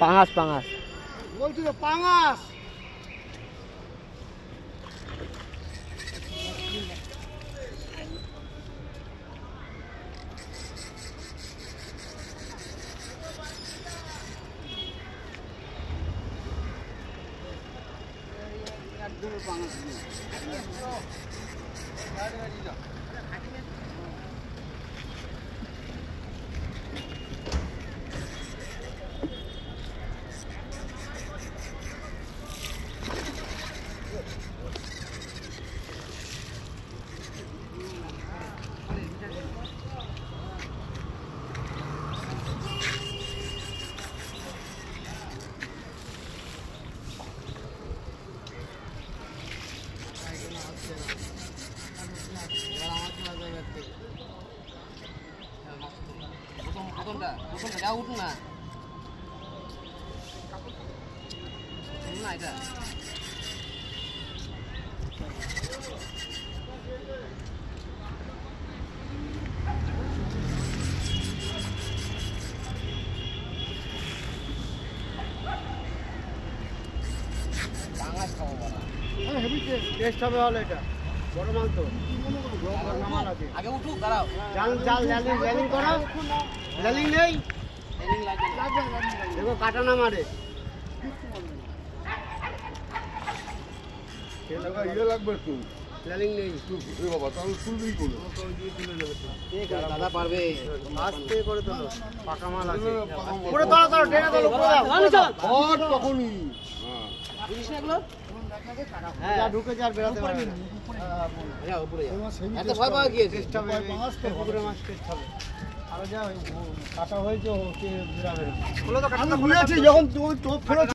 পাঙাশ পাঙাশ বলছি তো পাঙাশ। উঠুন না এটা টেস্ট হবে হলে এটা বড় মাল তো আগে উঠুক দাঁড়াও জাল জাল ল্যালিং করো ল্যালিং নেই দেখো কাটা না মারে ইয়ে লাগবে একটু ল্যালিং নেই বাবা তাহলে তুলবেই করো দাদা পারবে আস্তে করে তোলো পাকা মাল আছে পুরো তোলো তোলো টেনে তোলো হট তখনই হ্যাঁ যা ঢুকে যা বেরাতে পারবে না উপরে এত ভয় পাওয়া গিয়েছে টেস্ট হবে পুকুরে মাছ টেস্ট হবে আরো যা কাটা হয়েছে ওকে বেরাবে না বলে তো কাটা হয়েছে যখন তো ফেরত